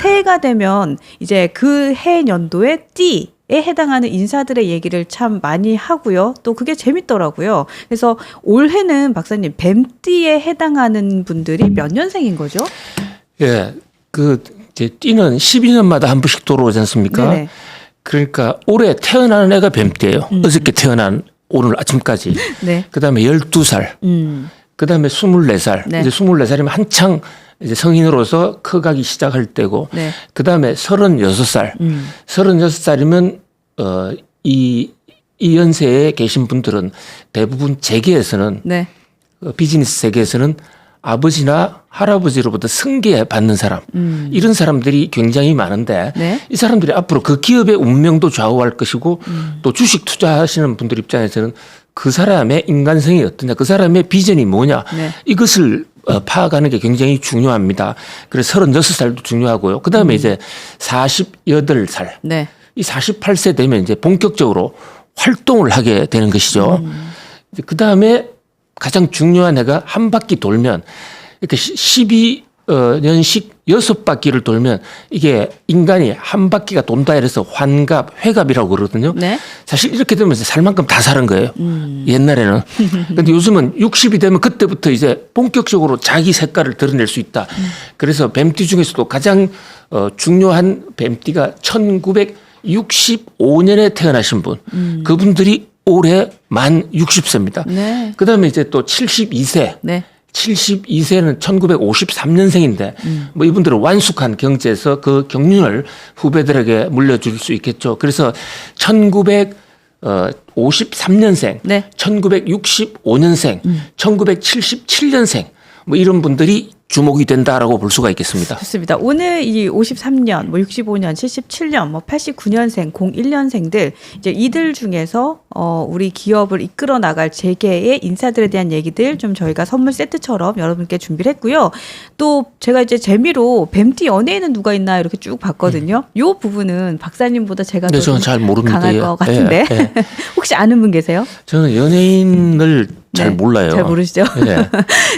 새해가 되면 이제 그 해 연도의 띠에 해당하는 인사들의 얘기를 참 많이 하고요. 또 그게 재밌더라고요. 그래서 올해는 박사님 뱀띠에 해당하는 분들이 몇 년생인 거죠? 예, 이제 띠는 12년마다 한 번씩 돌아오지 않습니까? 네네. 그러니까 올해 태어나는 애가 뱀띠예요. 어저께 태어난 오늘 아침까지. 네. 그다음에 12살. 그다음에 24살. 네. 이제 24살이면 한창 이제 성인으로서 커가기 시작할 때고. 네. 그다음에 36살. 36살이면 이 연세에 계신 분들은 대부분 재계에서는 네. 비즈니스 세계에서는 아버지나 할아버지로부터 승계 받는 사람 이런 사람들이 굉장히 많은데 네. 이 사람들이 앞으로 그 기업의 운명도 좌우할 것이고 또 주식 투자하시는 분들 입장에서는 그 사람의 인간성이 어떠냐, 그 사람의 비전이 뭐냐 네. 이것을 파악하는 게 굉장히 중요합니다. 그래서 36살도 중요하고요. 그다음에 이제 48살 네. 이 48세 되면 이제 본격적으로 활동을 하게 되는 것이죠. 그 다음에 가장 중요한 해가 한 바퀴 돌면 이렇게 12년씩 6바퀴를 돌면 이게 인간이 한 바퀴가 돈다 이래서 환갑, 회갑이라고 그러거든요. 네. 사실 이렇게 되면 살 만큼 다 사는 거예요. 옛날에는. 근데 요즘은 60이 되면 그때부터 이제 본격적으로 자기 색깔을 드러낼 수 있다. 그래서 뱀띠 중에서도 가장 중요한 뱀띠가 1965년에 태어나신 분. 그분들이 올해 만 60세입니다. 네. 그다음에 이제 또 72세. 네. 72세는 1953년생인데 뭐 이분들은 완숙한 경제에서 그 경륜을 후배들에게 물려줄 수 있겠죠. 그래서 1953년생, 네. 1965년생, 1977년생 뭐 이런 분들이 주목이 된다라고 볼 수가 있겠습니다. 좋습니다. 오늘 이 53년, 뭐 65년, 77년, 뭐 89년생, 01년생들 이제 이들 중에서 우리 기업을 이끌어 나갈 재계의 인사들에 대한 얘기들 좀 저희가 선물 세트처럼 여러분께 준비를 했고요. 또 제가 이제 재미로 뱀띠 연예인은 누가 있나 이렇게 쭉 봤거든요. 요 부분은 박사님보다 제가 네, 더 저는 잘 모릅니다. 강할 것 같은데 예, 예. 혹시 아는 분 계세요? 저는 연예인을 잘 네, 몰라요. 잘 모르시죠? 예.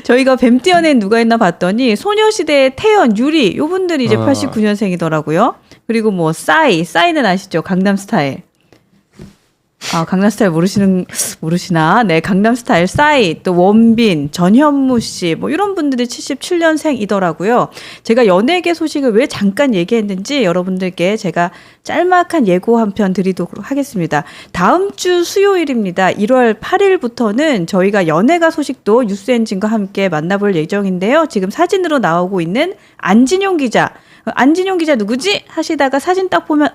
저희가 뱀띠 연예인 누가 있나 봤더니 소녀시대의 태연, 유리 요분들이 이제 89년생이더라고요. 그리고 뭐 싸이는 아시죠? 강남스타일. 아, 강남스타일 모르시나? 네, 강남스타일 싸이, 또 원빈, 전현무 씨, 뭐 이런 분들이 77년생이더라고요. 제가 연예계 소식을 왜 잠깐 얘기했는지 여러분들께 제가 짤막한 예고 한 편 드리도록 하겠습니다. 다음 주 수요일입니다. 1월 8일부터는 저희가 연예가 소식도 뉴스엔진과 함께 만나볼 예정인데요. 지금 사진으로 나오고 있는 안진용 기자. 안진용 기자 누구지? 하시다가 사진 딱 보면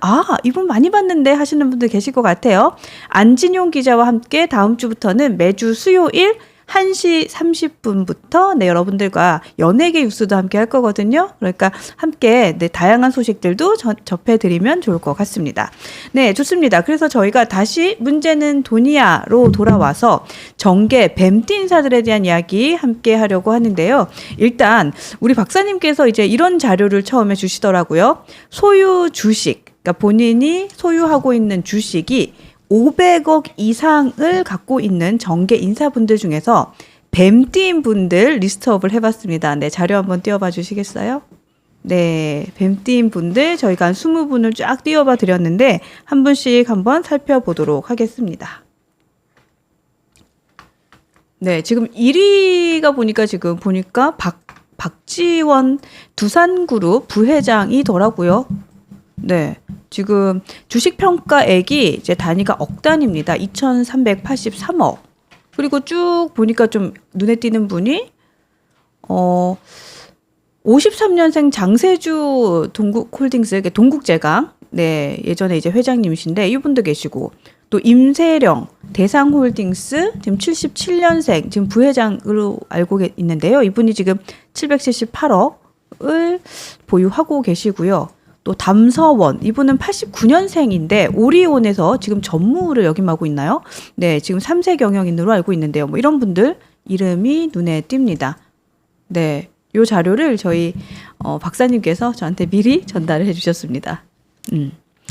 이분 많이 봤는데 하시는 분들 계실 것 같아요. 안진용 기자와 함께 다음 주부터는 매주 수요일 1시 30분부터 네, 여러분들과 연예계 뉴스도 함께 할 거거든요. 그러니까 함께 네, 다양한 소식들도 접해드리면 좋을 것 같습니다. 네, 좋습니다. 그래서 저희가 다시 문제는 돈이야로 돌아와서 정계 뱀띠 인사들에 대한 이야기 함께 하려고 하는데요. 일단 우리 박사님께서 이제 이런 자료를 처음에 주시더라고요. 소유 주식, 그러니까 본인이 소유하고 있는 주식이 500억 이상을 갖고 있는 정계 인사분들 중에서 뱀띠인 분들 리스트업을 해봤습니다. 네, 자료 한번 띄워봐 주시겠어요? 네, 뱀띠인 분들 저희가 한 20분을 쫙 띄워봐 드렸는데 한 분씩 한번 살펴보도록 하겠습니다. 네, 지금 1위가 보니까 박지원 두산그룹 부회장이더라고요. 네. 지금 주식평가액이 이제 단위가 억 단위입니다. 2,383억. 그리고 쭉 보니까 좀 눈에 띄는 분이 53년생 장세주 동국홀딩스, 동국제강, 네, 예전에 이제 회장님이신데 이분도 계시고, 또 임세령 대상홀딩스 지금 77년생 지금 부회장으로 알고 있는데요. 이분이 지금 778억을 보유하고 계시고요. 또 담서원 이분은 89년생인데 오리온에서 지금 전무를 역임하고 있나요? 네, 지금 3세 경영인으로 알고 있는데요. 뭐 이런 분들 이름이 눈에 띕니다. 네, 요 자료를 저희 박사님께서 저한테 미리 전달을 해주셨습니다.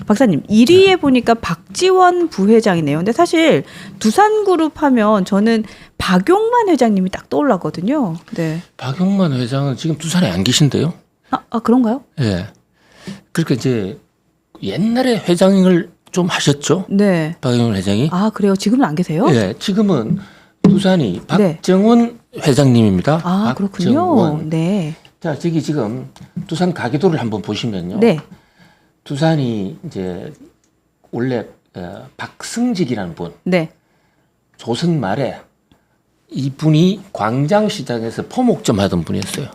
박사님 1위에 보니까 박지원 부회장이네요. 근데 사실 두산그룹 하면 저는 박용만 회장님이 딱 떠올랐거든요. 네. 박용만 회장은 지금 두산에 안 계신데요. 그런가요? 예. 그러니까 이제 옛날에 회장을 좀 하셨죠. 네. 박용만 회장이. 그래요? 지금은 안 계세요? 예. 지금은 두산이 박정원 회장님입니다. 그렇군요. 박정원. 네. 자, 저기 지금 두산 가계도를 한번 보시면요. 네. 두산이 이제 원래 박승직이라는 분, 네. 조선 말에 이분이 광장시장에서 포목점 하던 분이었어요.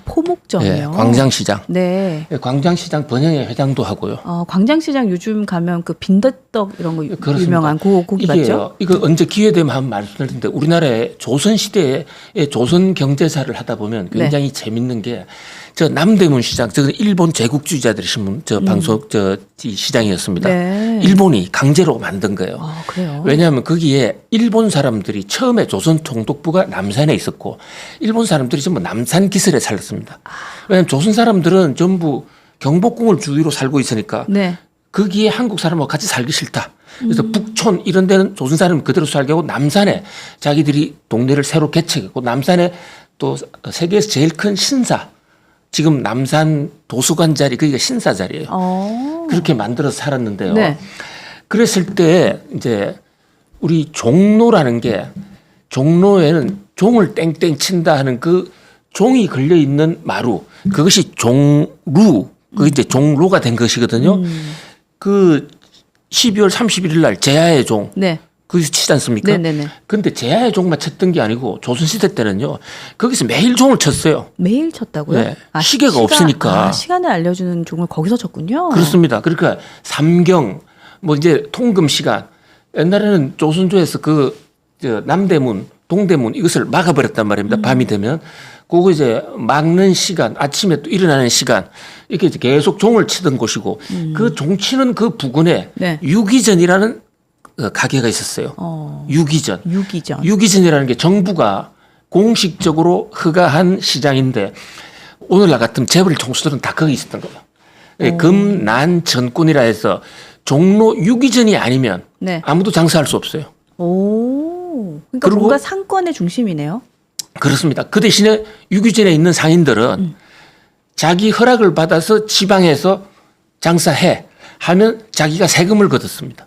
포목점이요. 예, 광장시장. 네. 예, 광장시장 번영의 회장도 하고요. 광장시장 요즘 가면 그 빈대떡 이런 거 그렇습니다. 유명한 고기 맞죠? 이거 언제 기회 되면 한번 말씀드릴 텐데 우리나라의 조선 시대에 조선 경제사를 하다 보면 굉장히 재밌는 게 저 남대문 시장, 저는 일본 제국주의자들이 신문 방송 이 시장이었습니다. 네. 일본이 강제로 만든 거예요. 그래요? 왜냐하면 거기에 일본 사람들이 처음에 조선 총독부가 남산에 있었고 일본 사람들이 전부 남산 기슬에 살았습니다. 왜냐하면 조선 사람들은 전부 경복궁을 주위로 살고 있으니까 네. 거기에 한국 사람하고 같이 살기 싫다. 그래서 북촌 이런 데는 조선 사람 그대로 살게 하고 남산에 자기들이 동네를 새로 개척했고 남산에 또 세계에서 제일 큰 신사 지금 남산 도서관 자리 거기가 신사 자리예요. 그렇게 만들어서 살았는데요. 네. 그랬을 때 이제 우리 종로라는 게 종로에는 종을 땡땡 친다 하는 그 종이 걸려 있는 마루 그것이 종루 그 이제 종로가 된 것이거든요. 그 12월 31일 날 제야의 종 네. 거기서 치지 않습니까? 네네네. 그런데 제야의 종만 쳤던 게 아니고 조선시대 때는요. 거기서 매일 종을 쳤어요. 매일 쳤다고요? 네. 시계가 없으니까. 시간을 알려주는 종을 거기서 쳤군요. 그렇습니다. 그러니까 삼경 뭐 이제 통금 시간 옛날에는 조선조에서 저 남대문 동대문 이것을 막아버렸단 말입니다. 밤이 되면 그거 이제 막는 시간 아침에 또 일어나는 시간 이렇게 이제 계속 종을 치던 곳이고 그 종 치는 그 부근에 네. 유기전이라는 가게가 있었어요. 유기전. 유기전이라는 게 정부가 공식적으로 허가한 시장인데 오늘날 같은 재벌 총수들은 다 거기 있었던 거예요. 금난 전권이라 해서 종로 유기전이 아니면 네. 아무도 장사할 수 없어요. 그러니까 뭔가 상권의 중심이네요. 그렇습니다. 그 대신에 유기전에 있는 상인들은 자기 허락을 받아서 지방에서 장사해 하면 자기가 세금을 걷었습니다.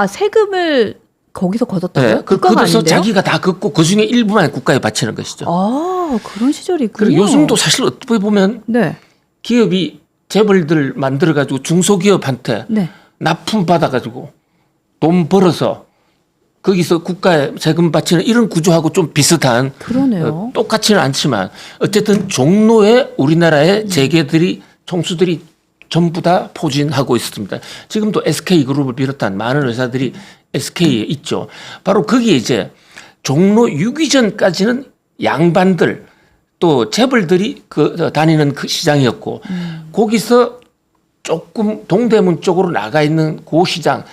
세금을 거기서 걷었다고요? 네, 걷어서 자기가 다 걷고 그중에 일부만 국가에 바치는 것이죠. 그런 시절이 있군요. 그리고 요즘도 사실 어떻게 보면 네. 기업이 재벌들 만들어가지고 중소기업한테 네. 납품 받아가지고 돈 벌어서 거기서 국가에 세금 바치는 이런 구조하고 좀 비슷한 그러네요. 똑같지는 않지만 어쨌든 종로에 우리나라의 재계들이 총수들이 전부 다 포진하고 있습니다. 지금도 SK그룹을 비롯한 많은 회사들이 SK에 있죠. 바로 거기에 이제 종로 유기전까지는 양반들 또 재벌들이 다니는 그 시장이었고 거기서 조금 동대문 쪽으로 나가 있는 그 시장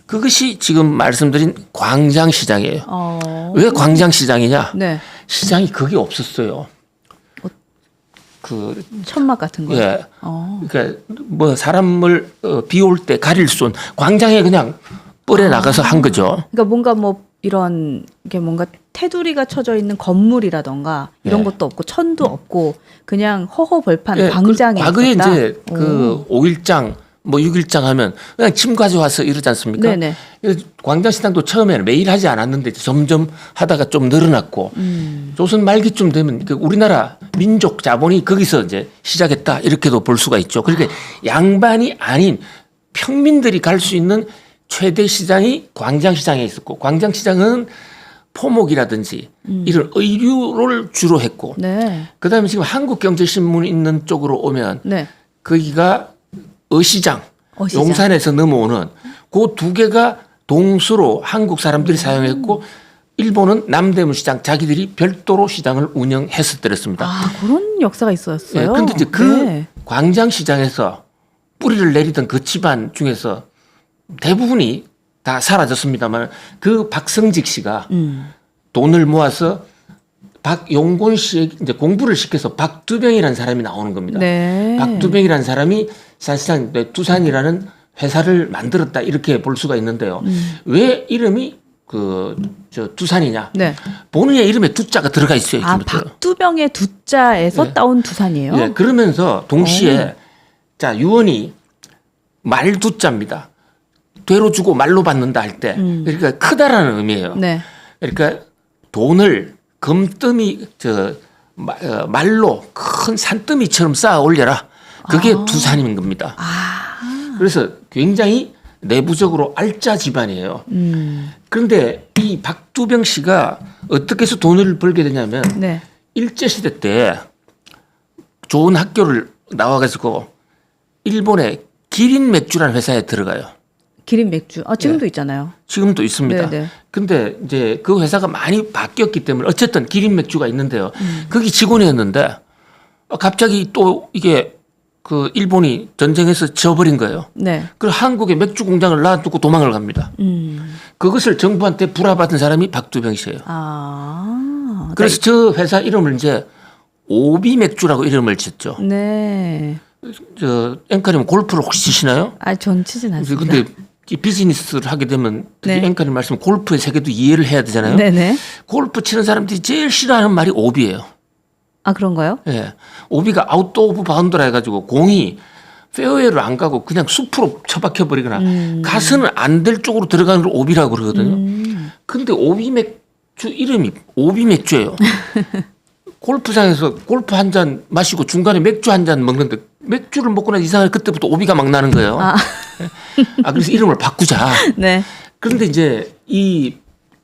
그것이 지금 말씀드린 광장시장이에요. 왜 광장시장이냐? 네. 시장이 거기 없었어요. 천막 같은 거요? 예. 그러니까 뭐 사람을 비올 때 가릴 수 없는 광장에 그냥 뻘에 나가서 한 거죠. 그러니까 뭔가 뭐 이런 게 뭔가 테두리가 쳐져 있는 건물이라던가 이런 것도 없고 천도 없고 그냥 허허벌판 광장에 과거에 있었다? 이제 그 5일장 뭐 6일장 하면 그냥 짐 가져와서 이러지 않습니까? 네네. 광장시장도 처음에는 매일 하지 않았는데 점점 하다가 좀 늘어났고 조선 말기쯤 되면 우리나라 민족 자본이 거기서 이제 시작했다 이렇게도 볼 수가 있죠. 그러니까 양반이 아닌 평민들이 갈 수 있는 최대 시장이 광장시장에 있었고 광장시장은 포목이라든지 이런 의류를 주로 했고 네. 그다음에 지금 한국경제신문 있는 쪽으로 오면 네. 거기가 어시장. 용산에서 넘어오는 그 두 개가 동수로 한국 사람들이 사용했고 일본은 남대문 시장 자기들이 별도로 시장을 운영했었더랬습니다. 그런 역사가 있었어요. 그런데 이제 그 광장 시장에서 뿌리를 내리던 그 집안 중에서 대부분이 다 사라졌습니다만 그 박성직 씨가 돈을 모아서 박용곤 씨에게 이제 공부를 시켜서 박두병이라는 사람이 나오는 겁니다. 네. 박두병이라는 사람이 사실상 두산이라는 회사를 만들었다 이렇게 볼 수가 있는데요. 왜 이름이 두산이냐? 네. 본인의 이름에 두자가 들어가 있어요. 아, 박두병의 두자에서 네. 따온 두산이에요? 예, 그러면서 동시에 자 유언이 말두자입니다. 되로 주고 말로 받는다 할 때 그러니까 크다라는 의미예요. 네. 그러니까 돈을 금더미 말로 큰 산더미처럼 쌓아 올려라. 그게 두산인 겁니다. 그래서 굉장히 내부적으로 알짜 집안이에요. 그런데 이 박두병 씨가 어떻게 해서 돈을 벌게 되냐면 네. 일제시대 때 좋은 학교를 나와가지고 일본의 기린 맥주라는 회사에 들어가요. 기린 맥주. 아, 지금도 있잖아요. 지금도 있습니다. 네네. 근데 이제 그 회사가 많이 바뀌었기 때문에 어쨌든 기린 맥주가 있는데요. 거기 직원이었는데 갑자기 또 이게 그 일본이 전쟁에서 져버린 거예요. 네. 그리고 한국에 맥주 공장을 놔두고 도망을 갑니다. 그것을 정부한테 불화받은 사람이 박두병 씨예요. 아. 그래서 저 회사 이름을 이제 오비 맥주라고 이름을 짓죠. 네. 앵커님 골프를 혹시 치시나요? 아, 전 치진 않습니다. 근데 이 비즈니스를 하게 되면 특히 네. 앵커님 말씀 골프의 세계도 이해를 해야 되잖아요. 네네. 골프 치는 사람들이 제일 싫어하는 말이 오비예요. 아, 그런가요? 예. 오비가 아웃 오브 바운드라 해가지고 공이 페어웨이를 안 가고 그냥 숲으로 처박혀 버리거나 가서는 안 될 쪽으로 들어가는 걸 오비라고 그러거든요. 근데 오비 맥주 이름이 오비 맥주예요. 골프장에서 골프 한 잔 마시고 중간에 맥주 한 잔 먹는데 맥주를 먹고 난 이상하게 그때부터 오비가 막 나는 거예요. 그래서 이름을 바꾸자. 네. 그런데 이제 이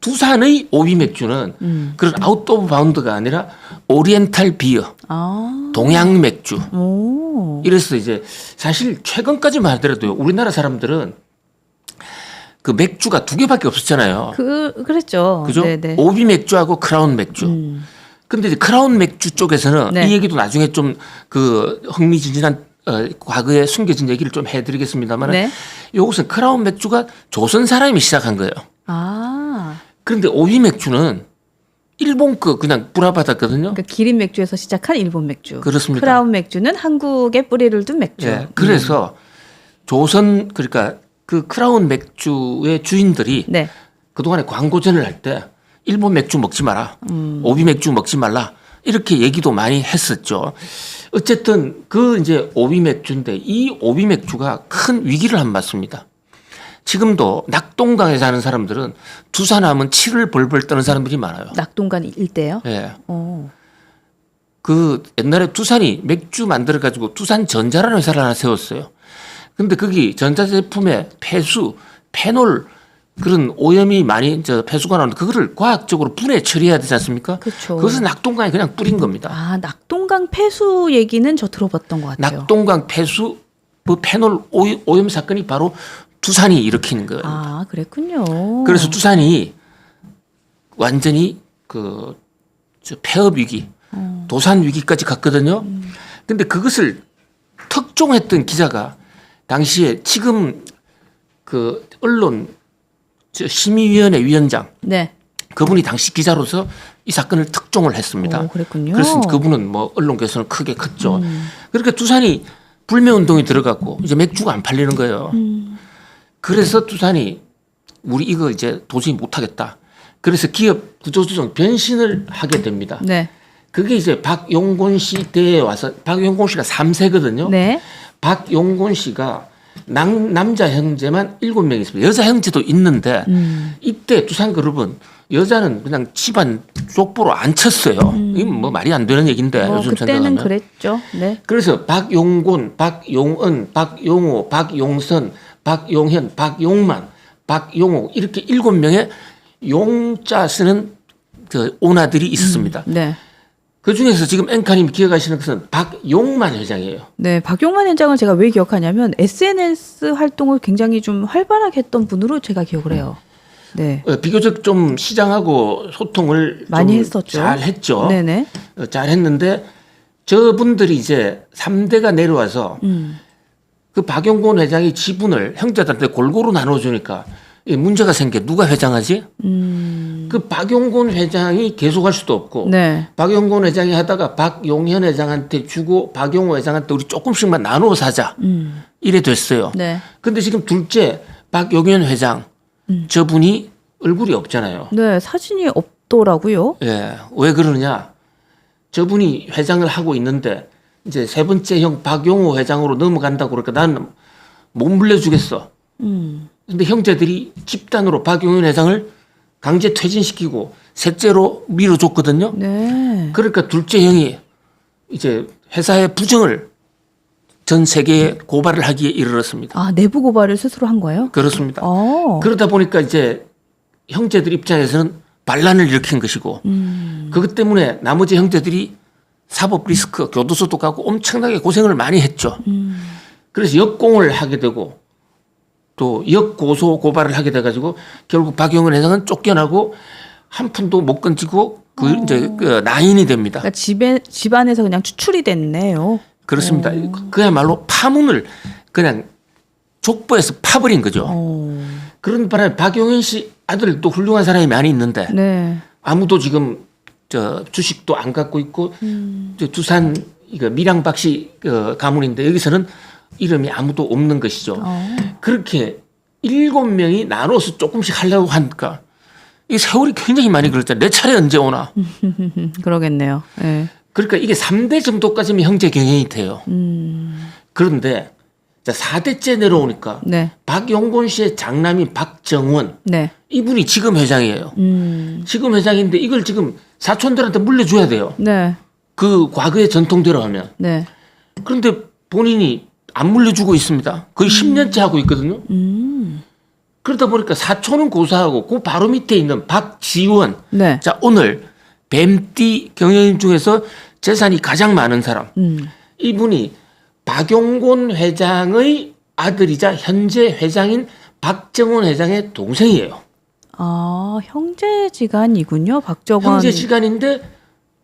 두산의 오비 맥주는 그런 아웃 오브 바운드가 아니라 오리엔탈 비어, 아. 동양 맥주. 오. 이래서 이제 사실 최근까지만 하더라도요. 우리나라 사람들은 그 맥주가 두 개밖에 없었잖아요. 그랬죠. 그죠? 네네. 오비 맥주하고 크라운 맥주. 근데 이제 크라운 맥주 쪽에서는 네. 이 얘기도 나중에 좀 그 흥미진진한 과거에 숨겨진 얘기를 좀 해드리겠습니다만 네. 이것은 크라운 맥주가 조선 사람이 시작한 거예요. 아. 그런데 오비 맥주는 일본 거 그냥 불화받았거든요. 그러니까 기린 맥주에서 시작한 일본 맥주. 그렇습니다. 크라운 맥주는 한국에 뿌리를 둔 맥주. 예, 그래서 조선 그러니까 그 크라운 맥주의 주인들이 네. 그동안에 광고전을 할 때 일본 맥주 먹지 마라. 오비 맥주 먹지 말라. 이렇게 얘기도 많이 했었죠. 어쨌든 그 이제 오비 맥주인데 이 오비 맥주가 큰 위기를 한 맞습니다. 지금도 낙동강에 사는 사람들은 두산하면 치를 벌벌 떠는 사람들이 많아요. 낙동강 일대요? 예. 오. 그 옛날에 두산이 맥주 만들어 가지고 두산전자라는 회사를 하나 세웠어요. 근데 거기 전자제품에 폐수, 페놀 그런 오염이 많이 폐수가 나오는데 그거를 과학적으로 분해 처리해야 되지 않습니까? 그렇죠. 그것은 낙동강에 그냥 뿌린 겁니다. 아, 낙동강 폐수 얘기는 저 들어봤던 것 같아요. 낙동강 폐수 그 페놀 오염 사건이 바로 두산이 일으키는 거예요. 아, 그랬군요. 그래서 두산이 완전히 폐업 위기, 도산 위기까지 갔거든요. 근데 그것을 특종했던 기자가 당시에 지금 그 언론 심의위원회 위원장 네. 그분이 당시 기자로서 이 사건을 특종을 했습니다. 오, 그랬군요. 그래서 그분은 뭐 언론계에서는 크게 컸죠. 그러니까 두산이 불매운동이 들어갔고 이제 맥주가 안 팔리는 거예요. 그래서 두산이 우리 이거 이제 도저히 못하겠다. 그래서 기업 구조조정 변신을 하게 됩니다. 네. 그게 이제 박용곤 씨 때에 와서 박용곤 씨가 3세거든요. 네. 박용곤 씨가 남자 형제만 7명 있습니다. 여자 형제도 있는데 이때 두산그룹은 여자는 그냥 집안 족보로 안 쳤어요. 이건 뭐 말이 안 되는 얘기인데 요즘 그때는 생각하면. 그랬죠. 네. 그래서 박용곤, 박용은, 박용호, 박용선, 박용현, 박용만, 박용호 이렇게 7명의 용자 쓰는 그 오나들이 있었습니다. 네. 그중에서 지금 앵커님 기억하시는 것은 박용만 회장이에요. 네, 박용만 회장을 제가 왜 기억하냐면 SNS 활동을 굉장히 좀 활발하게 했던 분으로 제가 기억을 해요. 네. 비교적 좀 시장하고 소통을 많이 좀 했었죠. 잘 했죠. 네네. 잘 했는데 저분들이 이제 3대가 내려와서 그 박용곤 회장이 지분을 형제들한테 골고루 나눠주니까 이 문제가 생겨. 누가 회장하지? 그 박용곤 회장이 계속할 수도 없고 네. 박용곤 회장이 하다가 박용현 회장한테 주고 박용호 회장한테 우리 조금씩만 나누어 사자. 이래 됐어요. 네. 근데 지금 둘째 박용현 회장 저분이 얼굴이 없잖아요. 네, 사진이 없더라고요. 예, 왜 그러느냐? 저분이 회장을 하고 있는데 이제 세 번째 형 박용호 회장으로 넘어간다고 그러니까 나는 못 물려주겠어. 근데 형제들이 집단으로 박용현 회장을 강제 퇴진시키고 셋째로 밀어줬거든요. 네. 그러니까 둘째 형이 이제 회사의 부정을 전 세계에 고발을 하기에 이르렀습니다. 아, 내부 고발을 스스로 한 거예요? 그렇습니다. 어. 그러다 보니까 이제 형제들 입장에서는 반란을 일으킨 것이고 그것 때문에 나머지 형제들이 사법 리스크 교도소도 가고 엄청나게 고생을 많이 했죠. 그래서 역공을 하게 되고 또 역고소 고발을 하게 돼가지고 결국 박용현 회장은 쫓겨나고 한 푼도 못 건지고 이제 그 나인이 됩니다. 그러니까 집안에서 그냥 추출이 됐네요. 그렇습니다. 그야말로 파문을 그냥 족보에서 파버린 거죠. 그런 바람에 박용현 씨 아들도 훌륭한 사람이 많이 있는데 네. 아무도 지금 저 주식도 안 갖고 있고 저 두산 이거 밀양박 씨 가문인데 여기서는 이름이 아무도 없는 것이죠. 그렇게 7명이 나눠서 조금씩 하려고 하니까 이 세월이 굉장히 많이 걸렸잖아요. 내 차례 언제 오나. 그러겠네요. 네. 그러니까 이게 3대 정도까지면 형제 경영이 돼요. 그런데 자 4대째 내려오니까 네. 박용곤 씨의 장남인 박정원 네. 이분이 지금 회장이에요. 지금 회장인데 이걸 지금 사촌들한테 물려줘야 돼요. 네. 그 과거의 전통대로 하면. 네. 그런데 본인이 안 물려주고 있습니다. 거의 10년째 하고 있거든요. 그러다 보니까 사촌은 고사하고 그 바로 밑에 있는 박지원. 네. 자 오늘 뱀띠 경영인 중에서 재산이 가장 많은 사람. 이분이 박용곤 회장의 아들이자 현재 회장인 박정원 회장의 동생이에요. 아, 형제지간이군요. 박정원. 형제지간인데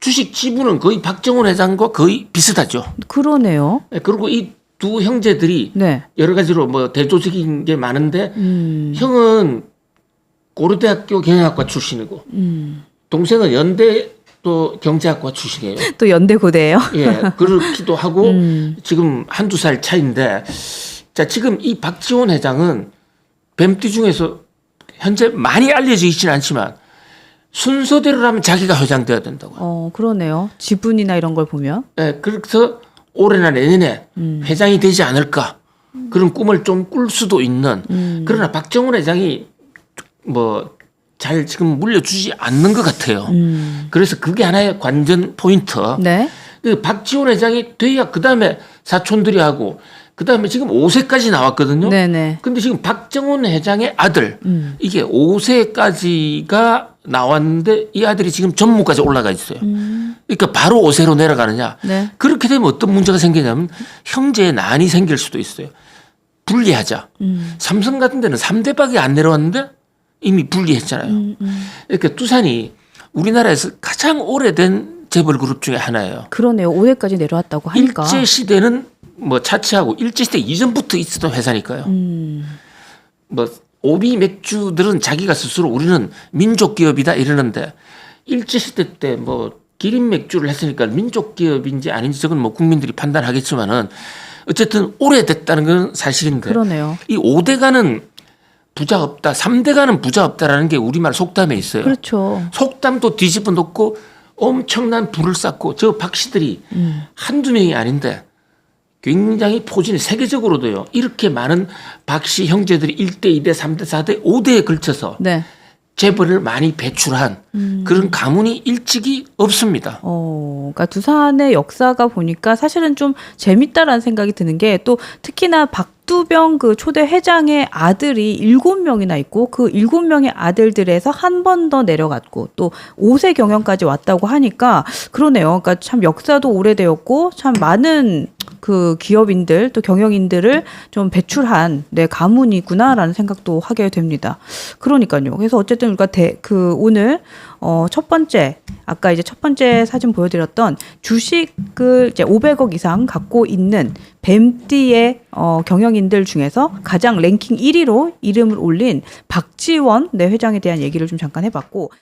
주식 지분은 거의 박정원 회장과 거의 비슷하죠. 그러네요. 그리고 이 두 형제들이 네. 여러 가지로 뭐 대조적인 게 많은데 형은 고려대학교 경영학과 출신이고 동생은 연대 또 경제학과 출신이에요. 또 연대고대예요. 예, 그렇기도 하고 지금 한두 살 차이인데 자 지금 이 박지원 회장은 뱀띠 중에서 현재 많이 알려져 있지는 않지만 순서대로라면 자기가 회장 돼야 된다고. 그러네요. 지분이나 이런 걸 보면. 예, 그래서 올해나 내년에 회장이 되지 않을까 그런 꿈을 좀 꿀 수도 있는 그러나 박정원 회장이 뭐 잘 지금 물려주지 않는 것 같아요. 그래서 그게 하나의 관전 포인트. 네. 그 박지원 회장이 돼야 그 다음에 사촌들이 하고 그 다음에 지금 5세까지 나왔거든요. 네네. 근데 지금 박정원 회장의 아들 이게 5세까지가 나왔는데 이 아들이 지금 전무까지 올라가 있어요. 그러니까 바로 5세로 내려가느냐. 네. 그렇게 되면 어떤 문제가 생기냐면 형제의 난이 생길 수도 있어요. 분리하자. 삼성 같은 데는 3대밖에 안 내려왔는데 이미 분리했잖아요. 그러니까 두산이 우리나라에서 가장 오래된 재벌 그룹 중에 하나예요. 그러네요. 5회까지 내려왔다고 하니까. 일제 시대는 뭐 차치하고 일제 시대 이전부터 있었던 회사니까요. 뭐 오비 맥주들은 자기가 스스로 우리는 민족 기업이다 이러는데 일제 시대 때 뭐 기린 맥주를 했으니까 민족 기업인지 아닌지 저건 뭐 국민들이 판단하겠지만은 어쨌든 오래됐다는 건 사실인데. 그러네요. 이 5대가는 부자 없다, 3대가는 부자 없다라는 게 우리말 속담에 있어요. 그렇죠. 속담도 뒤집어 놓고 엄청난 부를 쌓고 저 박씨들이 한두 명이 아닌데 굉장히 포진이 세계적으로도요. 이렇게 많은 박씨 형제들이 1대, 2대, 3대, 4대, 5대에 걸쳐서 네. 재벌을 많이 배출한 그런 가문이 일찍이 없습니다. 그러니까 두산의 역사가 보니까 사실은 좀 재밌다라는 생각이 드는 게 또 특히나 박두병 그 초대 회장의 아들이 7명이나 있고 그 7명의 아들들에서 한 번 더 내려갔고 또 5세 경영까지 왔다고 하니까 그러네요. 그러니까 참 역사도 오래되었고 참 많은 그 기업인들 또 경영인들을 좀 배출한 내 가문이구나라는 생각도 하게 됩니다. 그러니까요. 그래서 어쨌든 우리가 오늘 첫 번째 아까 이제 첫 번째 사진 보여드렸던 주식을 이제 500억 이상 갖고 있는 뱀띠의 경영인들 중에서 가장 랭킹 1위로 이름을 올린 박지원 내 회장에 대한 얘기를 좀 잠깐 해봤고.